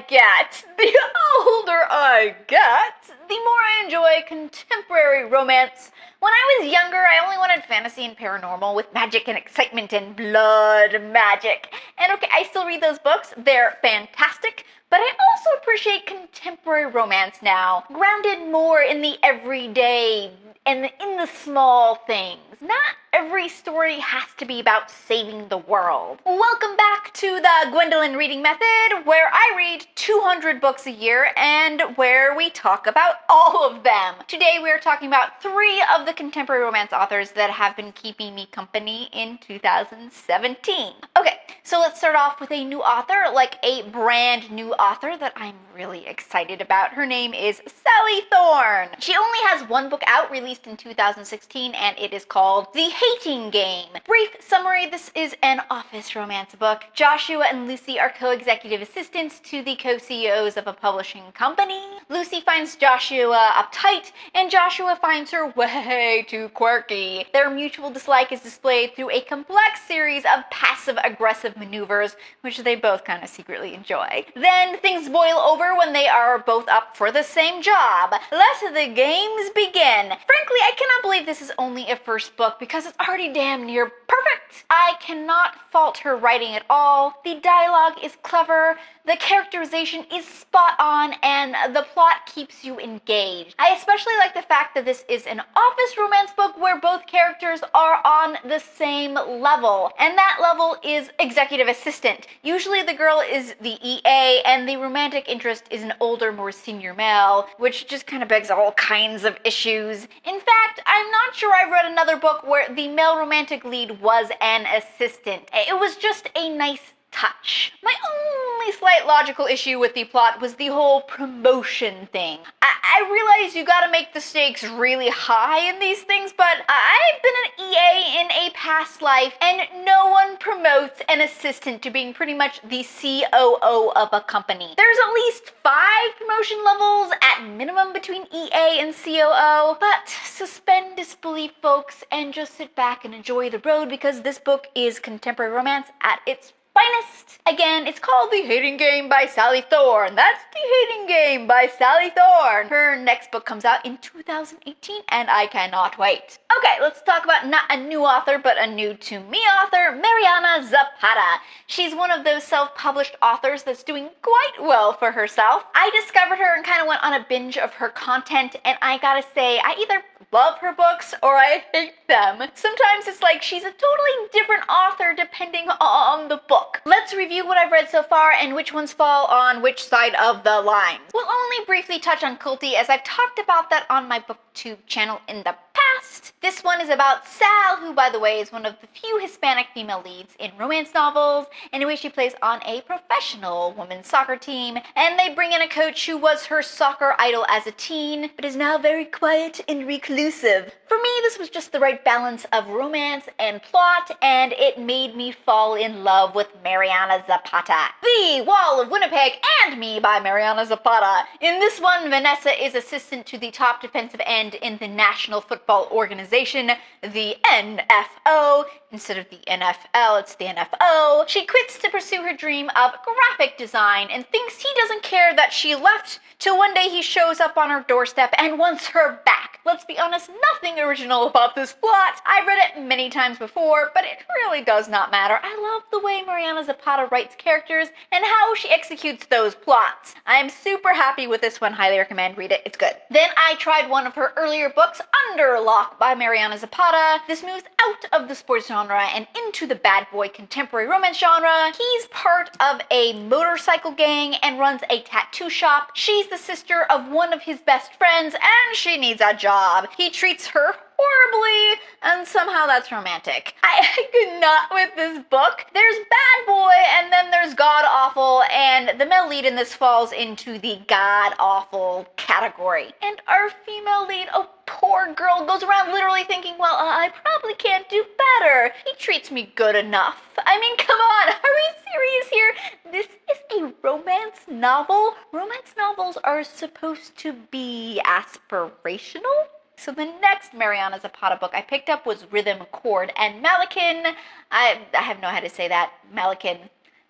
get, the older I get, the more I enjoy contemporary romance. When I was younger, I only wanted fantasy and paranormal with magic and excitement and blood magic. And okay, I still read those books. They're fantastic. But I also appreciate contemporary romance now, grounded more in the everyday and in the small things. Not every story has to be about saving the world. Welcome back to the Gwendolyn reading method, where I read 200 books a year and where we talk about all of them. Today we are talking about 3 of the contemporary romance authors that have been keeping me company in 2017. Okay, so let's start off with a new author, like a brand new author that I'm really excited about. Her name is Sally Thorne. She only has one book out, released in 2016, and it is called The Hating Game. Brief summary, this is an office romance book. Joshua and Lucy are co-executive assistants to the co-CEOs of a publishing company. Lucy finds Joshua uptight, and Joshua finds her way too quirky. Their mutual dislike is displayed through a complex series of passive-aggressive maneuvers, which they both kind of secretly enjoy. Then things boil over when they are both up for the same job. Let the games begin. Frankly, I cannot believe this is only a first book because it's already damn near perfect. I cannot fault her writing at all. The dialogue is clever, the characterization is spot on, and the plot keeps you engaged. I especially like the fact that this is an office romance book where both characters are on the same level, and that level is executive assistant. Usually the girl is the EA and the romantic interest is an older, more senior male, which just kind of begs all kinds of issues. In fact, I'm not sure I've read another book where the male romantic lead was an assistant. It was just a nice touch. My only slight logical issue with the plot was the whole promotion thing. I realize you gotta make the stakes really high in these things, but I've been an EA in a past life, and no one promotes an assistant to being pretty much the COO of a company. There's at least 5 promotion levels at minimum between EA and COO, but suspend disbelief, folks, and just sit back and enjoy the road, because this book is contemporary romance at its finest. Again, it's called The Hating Game by Sally Thorne. That's The Hating Game by Sally Thorne. Her next book comes out in 2018, and I cannot wait. Okay, let's talk about not a new author, but a new-to-me author, Mariana Zapata. She's one of those self-published authors that's doing quite well for herself. I discovered her and kind of went on a binge of her content, and I gotta say, I either love her books or I hate them. Sometimes it's like she's a totally different author depending on the book. Let's review what I've read so far and which ones fall on which side of the line. We'll only briefly touch on Culty, as I've talked about that on my booktube channel in the past. This one is about Sal, who, by the way, is one of the few Hispanic female leads in romance novels, in which she plays on a professional women's soccer team, and they bring in a coach who was her soccer idol as a teen, but is now very quiet and reclusive. For me, this was just the right balance of romance and plot, and it made me fall in love with Mariana Zapata. The Wall of Winnipeg and Me by Mariana Zapata. In this one, Vanessa is assistant to the top defensive end in the National Football Organization, the NFO. Instead of the NFL, it's the NFO. She quits to pursue her dream of graphic design and thinks he doesn't care that she left, till one day he shows up on her doorstep and wants her back. Let's be honest, nothing original about this plot. I've read it many times before, but it really does not matter. I love the way Mariana Zapata writes characters and how she executes those plots. I'm super happy with this one. Highly recommend. Read it. It's good. Then I tried one of her earlier books, Under Lock by Mariana Zapata. This moves out of the sports genre and into the bad boy contemporary romance genre. He's part of a motorcycle gang and runs a tattoo shop. She's the sister of one of his best friends, and she needs a job. He treats her horribly, and somehow that's romantic. I could not with this book. There's bad boy, and then there's god awful, and the male lead in this falls into the god awful category. And our female lead, oh poor girl, goes around literally thinking, well, I probably can't do better. He treats me good enough. I mean, come on, are we serious here? This is a romance novel. Romance novels are supposed to be aspirational. So the next Mariana Zapata book I picked up was Rhythm, Chord, and Malakin. I have no how to say that. Malakin.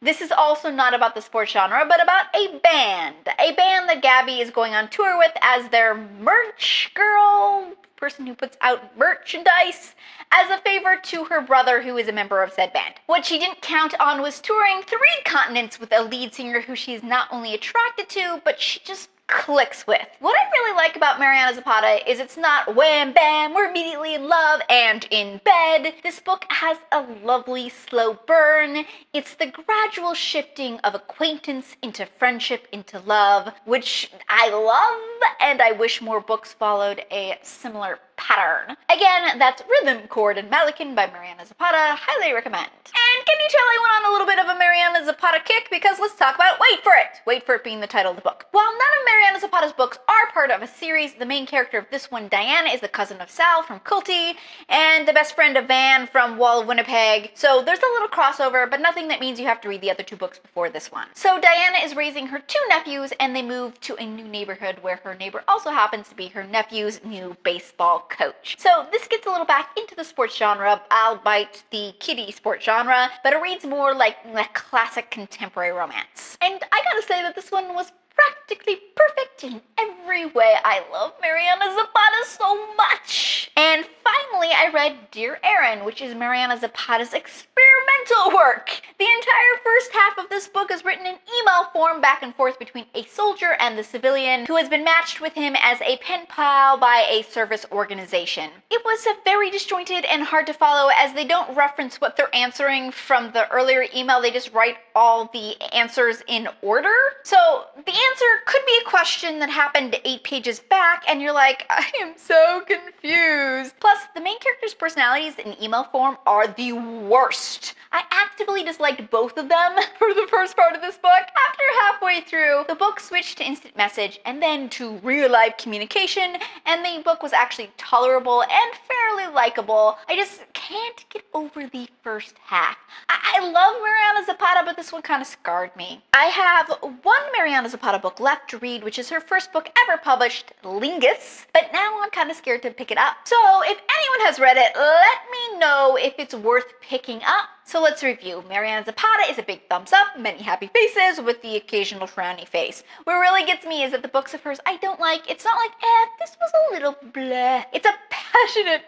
This is also not about the sports genre, but about a band. A band that Gabby is going on tour with as their merch girl, person who puts out merchandise, as a favor to her brother who is a member of said band. What she didn't count on was touring 3 continents with a lead singer who she's not only attracted to, but she just clicks with. What I really like about Mariana Zapata is it's not wham bam, we're immediately in love and in bed. This book has a lovely slow burn. It's the gradual shifting of acquaintance into friendship into love, which I love, and I wish more books followed a similar pattern. Again, that's Rhythm, Chord, and Mannequin by Mariana Zapata. Highly recommend. And can you tell I went on a little bit of a Mariana Zapata kick? Because let's talk about Wait For It! Wait For It being the title of the book. While none of Mariana Zapata's books are part of a series, the main character of this one, Diana, is the cousin of Sal from Culty, and the best friend of Van from Wall of Winnipeg. So there's a little crossover, but nothing that means you have to read the other 2 books before this one. So Diana is raising her 2 nephews, and they move to a new neighborhood where her neighbor also happens to be her nephew's new baseball coach. So this gets a little back into the sports genre, albeit the kiddie sports genre, but it reads more like a classic contemporary romance. And I gotta say that this one was practically perfect in every way. I love Mariana Zapata so much. And finally, I read Dear Erin, which is Mariana Zapata's experimental work. The entire first half of this book is written in email form back and forth between a soldier and the civilian who has been matched with him as a pen pal by a service organization. It was very disjointed and hard to follow as they don't reference what they're answering from the earlier email. They just write all the answers in order. So the answer could be a question that happened 8 pages back, and you're like, I am so confused. Plus, the main characters' personalities in email form are the worst. I actively disliked both of them for the first part of this book. After halfway through, the book switched to instant message and then to real-life communication, and the book was actually tolerable and fairly likable. I just can't get over the first half. I love Mariana Zapata, but this one kind of scarred me. I have one Mariana Zapata book left to read, which is her first book ever published, Lingus, but now I'm kind of scared to pick it up. So if anyone has read it, let me know if it's worth picking up. So let's review. Mariana Zapata is a big thumbs up, many happy faces with the occasional frowny face. What really gets me is that the books of hers I don't like. It's not like, this was a little bleh. It's a passionate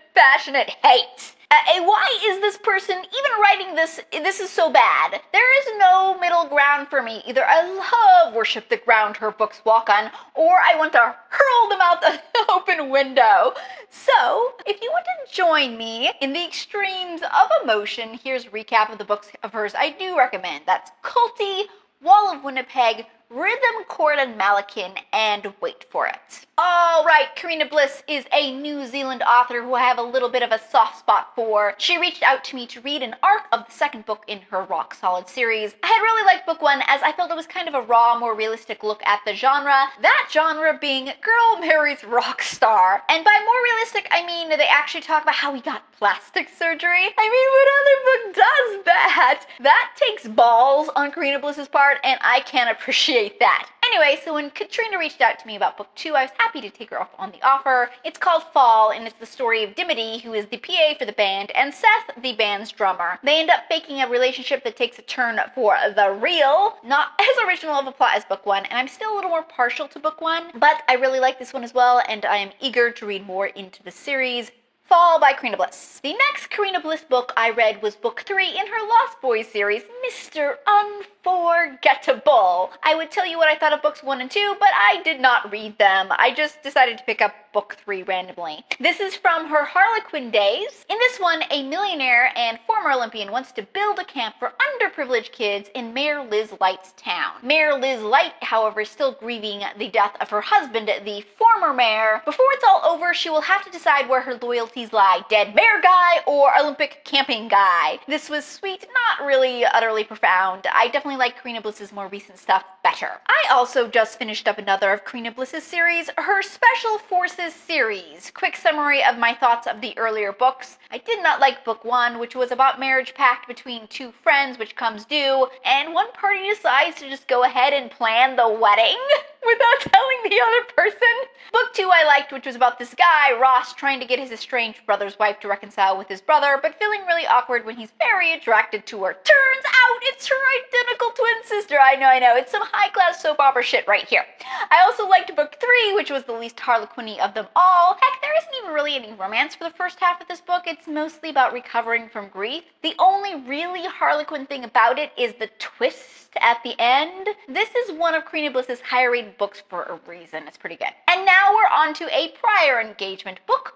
hate. Why is this person even writing this? This is so bad. There is no middle ground for me. Either I love Worship the Ground her books walk on, or I want to hurl them out the open window. So, if you want to join me in the extremes of emotion, here's a recap of the books of hers I do recommend. That's Culty, Wall of Winnipeg, Rhythm, Chord, and Mannequin, and Wait For It. Alright, Karina Bliss is a New Zealand author who I have a little bit of a soft spot for. She reached out to me to read an arc of the second book in her Rock Solid series. I had really liked book 1 as I felt it was kind of a raw, more realistic look at the genre. That genre being girl marries rock star. And by more realistic, I mean they actually talk about how he got plastic surgery. I mean, what other book does that? That takes balls on Karina Bliss's part, and I can't appreciate that. Anyway, so when Katrina reached out to me about book 2, I was happy to take her up on the offer. It's called Fall, and it's the story of Dimity, who is the PA for the band, and Seth, the band's drummer. They end up faking a relationship that takes a turn for the real. Not as original of a plot as book 1, and I'm still a little more partial to book 1, but I really like this one as well, and I am eager to read more into the series. Fall by Karina Bliss. The next Karina Bliss book I read was book 3 in her Lost Boys series, Mr. Unforgettable. I would tell you what I thought of books 1 and 2, but I did not read them. I just decided to pick up book 3 randomly. This is from her Harlequin days. In this one, a millionaire and former Olympian wants to build a camp for underprivileged kids in Mayor Liz Light's town. Mayor Liz Light, however, is still grieving the death of her husband, the former mayor. Before it's all over, she will have to decide where her loyalties lie, dead mayor guy or Olympic camping guy. This was sweet, not really utterly profound. I definitely like Karina Bliss's more recent stuff better. I also just finished up another of Karina Bliss's series, her Special Forces series. Quick summary of my thoughts of the earlier books. I did not like book 1, which was about marriage pact between 2 friends, which comes due, and one party decides to just go ahead and plan the wedding without telling the other person. Book 2 I liked, which was about this guy, Ross, trying to get his estranged brother's wife to reconcile with his brother, but feeling really awkward when he's very attracted to her. Turns out It's her identical twin sister. I know. It's some high-class soap opera shit right here. I also liked book 3, which was the least harlequin-y of them all. Heck, there isn't even really any romance for the first half of this book. It's mostly about recovering from grief. The only really harlequin thing about it is the twist at the end. This is one of Karina Bliss's higher rated books for a reason. It's pretty good. And now we're on to a prior engagement, book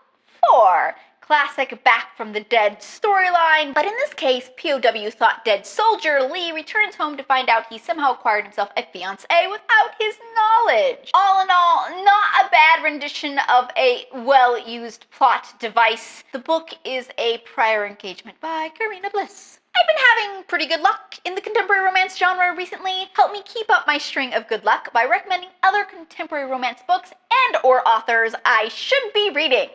4. Classic back from the dead storyline, but in this case, POW thought dead soldier Lee returns home to find out he somehow acquired himself a fiancée without his knowledge. All in all, not a bad rendition of a well-used plot device. The book is a prior engagement by Karina Bliss. I've been having pretty good luck in the contemporary romance genre recently. Help me keep up my string of good luck by recommending other contemporary romance books and/or authors I should be reading.